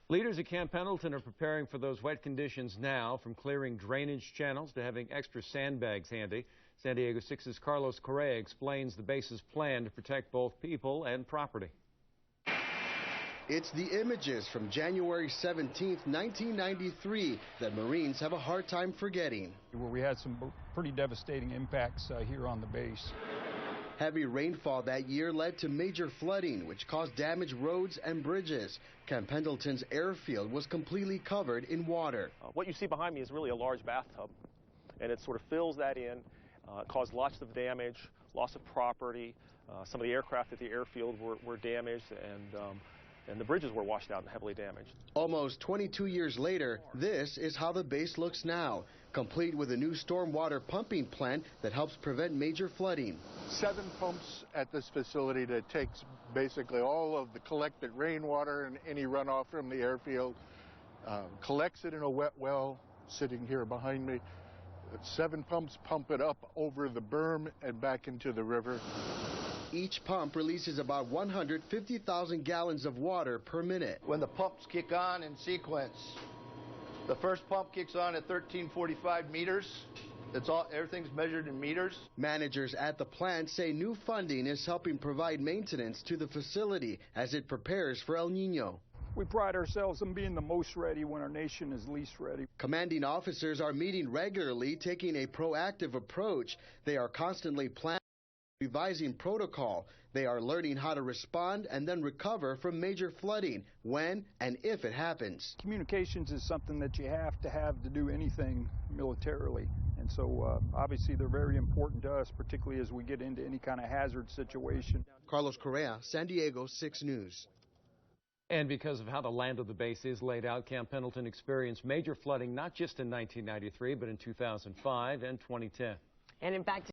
Leaders at Camp Pendleton are preparing for those wet conditions now, from clearing drainage channels to having extra sandbags handy. San Diego 6's Carlos Correa explains the base's plan to protect both people and property. It's the images from January 17, 1993 that Marines have a hard time forgetting. Where we had some pretty devastating impacts here on the base. Heavy rainfall that year led to major flooding, which caused damaged roads and bridges. Camp Pendleton's airfield was completely covered in water. What you see behind me is really a large bathtub, and it sort of fills that in, caused lots of damage, loss of property. Some of the aircraft at the airfield were damaged, and the bridges were washed out and heavily damaged. Almost 22 years later, this is how the base looks now, complete with a new stormwater pumping plant that helps prevent major flooding. 7 pumps at this facility that takes basically all of the collected rainwater and any runoff from the airfield, collects it in a wet well sitting here behind me. 7 pumps pump it up over the berm and back into the river. Each pump releases about 150,000 gallons of water per minute. When the pumps kick on in sequence, the first pump kicks on at 1345 meters. Everything's measured in meters. Managers at the plant say new funding is helping provide maintenance to the facility as it prepares for El Nino. We pride ourselves on being the most ready when our nation is least ready. Commanding officers are meeting regularly, taking a proactive approach. They are constantly planning, revising protocol. They are learning how to respond and then recover from major flooding when and if it happens. Communications is something that you have to do anything militarily. And so obviously they're very important to us, particularly as we get into any kind of hazard situation. Carlos Correa, San Diego 6 News. And because of how the land of the base is laid out, Camp Pendleton experienced major flooding not just in 1993, but in 2005 and 2010. And in fact,